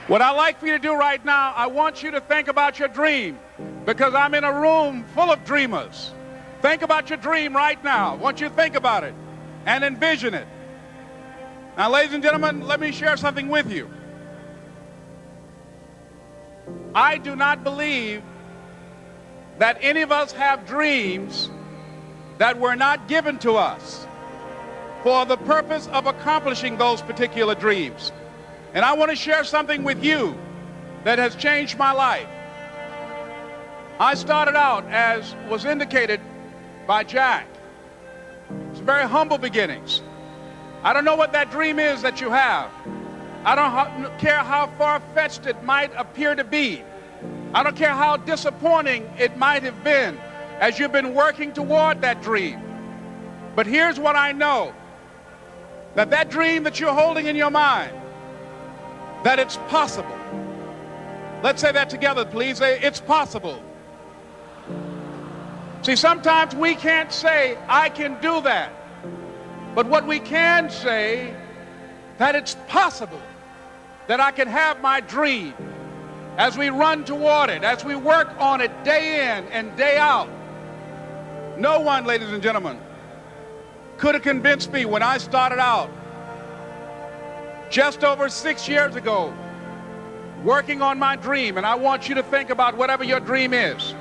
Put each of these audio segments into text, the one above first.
What I'd like for you to do right now, I want you to think about your dream, because I'm in a room full of dreamers. Think about your dream right now. I want you to think about it and envision it. Now, ladies and gentlemen, let me share something with you. I do not believe that any of us have dreams that were not given to us for the purpose of accomplishing those particular dreams. And I want to share something with you that has changed my life. I started out, as was indicated by Jack, it's very humble beginnings. I don't know what that dream is that you have. I don't care how far-fetched it might appear to be. I don't care how disappointing it might have been as you've been working toward that dream. But here's what I know, that that dream that you're holding in your mind, that it's possible. Let's say that together, please. Say, it's possible. See, sometimes we can't say, I can do that. But what we can say, that it's possible that I can have my dream as we run toward it, as we work on it day in and day out. No one, ladies and gentlemen, could have convinced me when I started out just over 6 years ago, working on my dream. And I want you to think about whatever your dream is,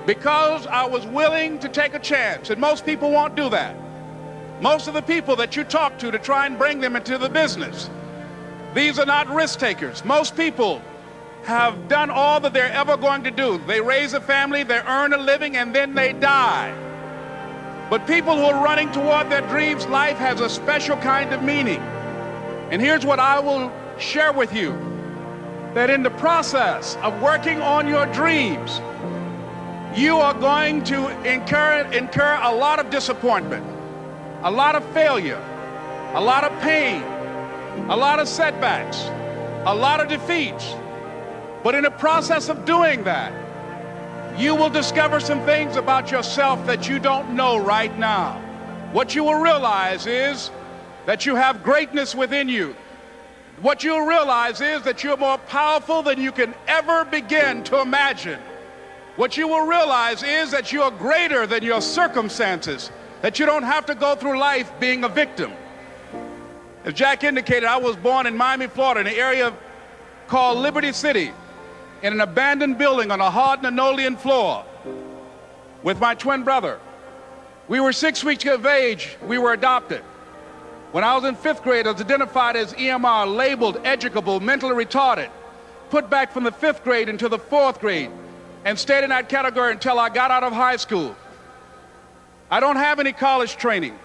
because I was willing to take a chance. And most people won't do that. Most of the people that you talk to try and bring them into the business, these are not risk takers. Most people have done all that they're ever going to do. They raise a family, they earn a living, and then they die. But people who are running toward their dreams, life has a special kind of meaning. And here's what I will share with you, that in the process of working on your dreams, you are going to incur a lot of disappointment, a lot of failure, a lot of pain, a lot of setbacks, a lot of defeats. But in the process of doing that, you will discover some things about yourself that you don't know right now. What you will realize is that you have greatness within you. What you'll realize is that you're more powerful than you can ever begin to imagine. What you will realize is that you're greater than your circumstances, that you don't have to go through life being a victim. As Jack indicated, I was born in Miami, Florida, in an area called Liberty City, in an abandoned building on a hard linoleum floor with my twin brother. We were 6 weeks of age. We were adopted. When I was in 5th grade, I was identified as EMR, labeled educable, mentally retarded, put back from the 5th grade into the 4th grade, and stayed in that category until I got out of high school. I don't have any college training,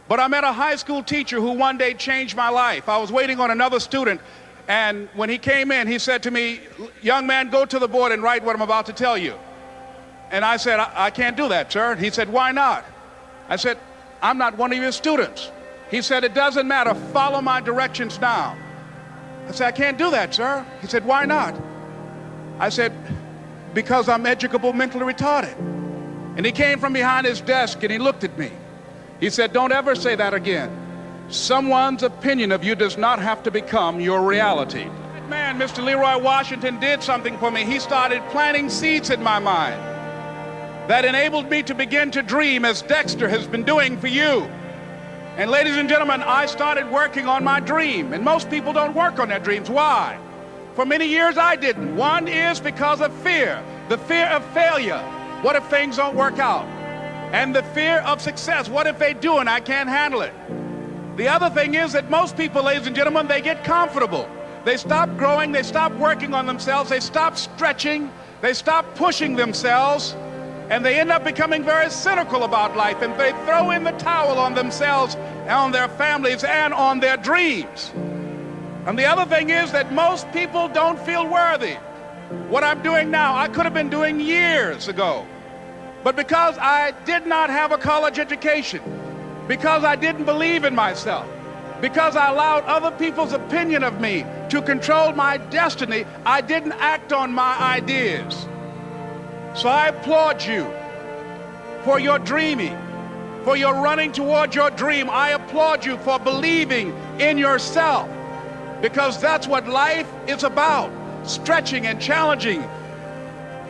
but I met a high school teacher who one day changed my life. I was waiting on another student, and when he came in, he said to me, young man, go to the board and write what I'm about to tell you. And I said, I can't do that, sir. He said, why not? I said, I'm not one of your students. He said, it doesn't matter, follow my directions now. I said, I can't do that, sir. He said, why not? I said, because I'm educable, mentally retarded. And he came from behind his desk and he looked at me. He said, don't ever say that again. Someone's opinion of you does not have to become your reality. That man, Mr. Leroy Washington, did something for me. He started planting seeds in my mind that enabled me to begin to dream, as Dexter has been doing for you. And ladies and gentlemen, I started working on my dream. And most people don't work on their dreams. Why? For many years I didn't. One is because of fear. The fear of failure. What if things don't work out? And the fear of success. What if they do and I can't handle it? The other thing is that most people, ladies and gentlemen, they get comfortable. They stop growing. They stop working on themselves. They stop stretching. They stop pushing themselves. And they end up becoming very cynical about life, and they throw in the towel on themselves, on their families, and on their dreams. And the other thing is that most people don't feel worthy. What I'm doing now, I could have been doing years ago. But because I did not have a college education, because I didn't believe in myself, because I allowed other people's opinion of me to control my destiny, I didn't act on my ideas. So I applaud you for your dreaming, for your running toward your dream. I applaud you for believing in yourself. because that's what life is about, stretching and challenging,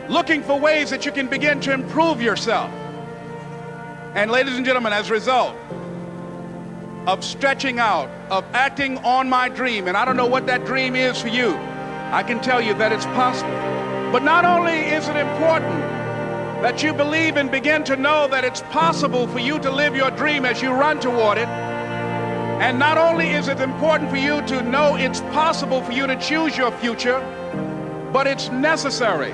looking for ways that you can begin to improve yourself. And ladies and gentlemen, as a result of stretching out, of acting on my dream, and I don't know what that dream is for you, I can tell you that it's possible. But not only is it important that you believe and begin to know that it's possible for you to live your dream as you run toward it, and not only is it important for you to know it's possible for you to choose your future, but it's necessary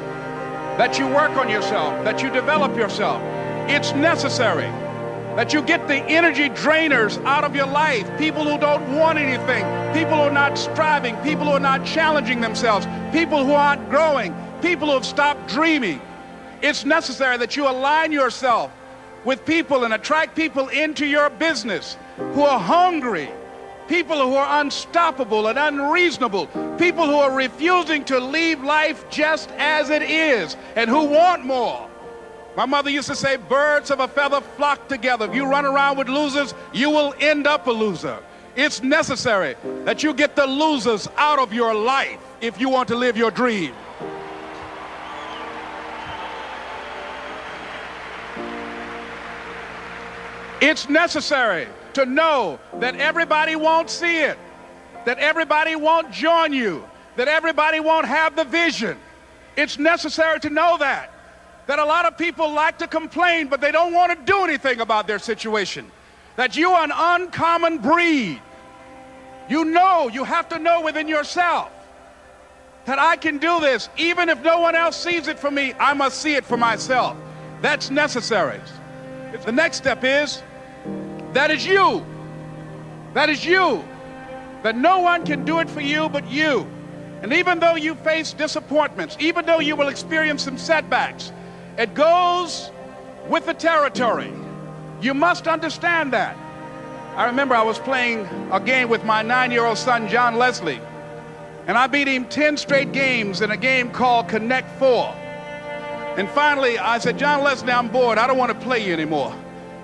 that you work on yourself, that you develop yourself. It's necessary that you get the energy drainers out of your life, people who don't want anything, people who are not striving, people who are not challenging themselves, people who aren't growing, people who have stopped dreaming. It's necessary that you align yourself with people and attract people into your business who are hungry, people who are unstoppable and unreasonable, people who are refusing to leave life just as it is and who want more. My mother used to say, birds of a feather flock together. If you run around with losers, you will end up a loser. It's necessary that you get the losers out of your life if you want to live your dream. It's necessary to know that everybody won't see it, that everybody won't join you, that everybody won't have the vision. It's necessary to know that a lot of people like to complain, but they don't want to do anything about their situation, that you are an uncommon breed. You know, you have to know within yourself that I can do this. Even if no one else sees it for me, I must see it for myself. That's necessary. The next step is, that is you. That is you. That no one can do it for you but you. And even though you face disappointments, even though you will experience some setbacks, it goes with the territory. You must understand that. I remember I was playing a game with my 9-year-old son, John Leslie, and I beat him 10 straight games in a game called Connect 4. And finally, I said, John Leslie, I'm bored. I don't want to play you anymore.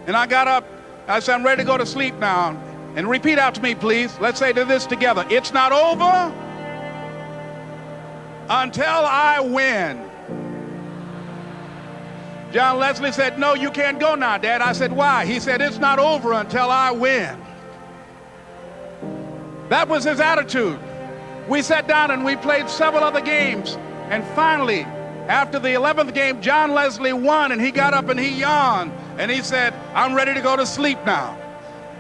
And I got up. I said, I'm ready to go to sleep now. And repeat out to me, please. Let's say this together. It's not over until I win. John Leslie said, no, you can't go now, Dad. I said, why? He said, it's not over until I win. That was his attitude. We sat down and we played several other games. And finally, after the 11th game, John Leslie won, and he got up and he yawned. And he said, I'm ready to go to sleep now.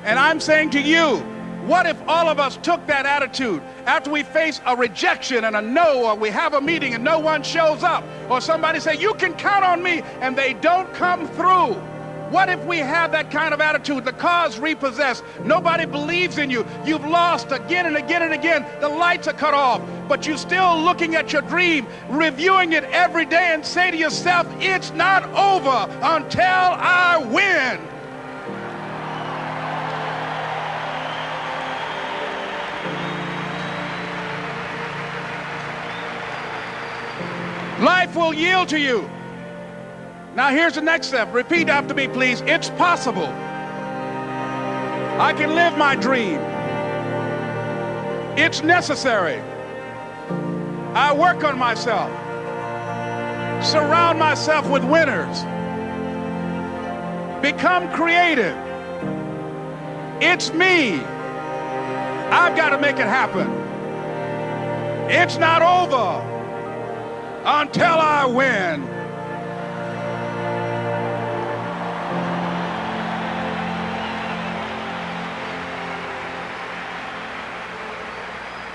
And I'm saying to you, what if all of us took that attitude after we face a rejection and a no, or we have a meeting and no one shows up, or somebody say, you can count on me, and they don't come through? What if we have that kind of attitude? The car's repossessed. Nobody believes in you. You've lost again and again and again. The lights are cut off, but you're still looking at your dream, reviewing it every day, and say to yourself, it's not over until I win. Life will yield to you. Now here's the next step. Repeat after me, please. It's possible. I can live my dream. It's necessary. I work on myself. Surround myself with winners. Become creative. It's me. I've got to make it happen. It's not over until I win.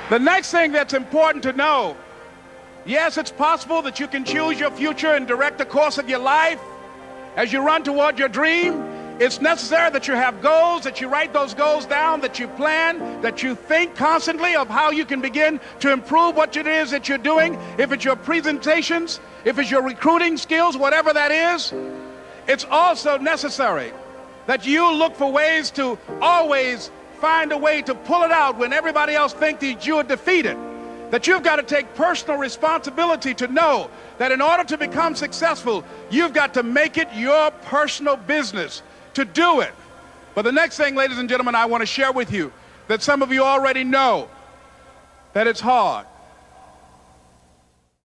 The next thing that's important to know, yes, it's possible that you can choose your future and direct the course of your life as you run toward your dream. It's necessary that you have goals, that you write those goals down, that you plan, that you think constantly of how you can begin to improve what it is that you're doing. If it's your presentations, if it's your recruiting skills, whatever that is, it's also necessary that you look for ways to always find a way to pull it out when everybody else thinks that you are defeated. That you've got to take personal responsibility to know that in order to become successful, you've got to make it your personal business to do it. But the next thing, ladies and gentlemen, I want to share with you that some of you already know that it's hard.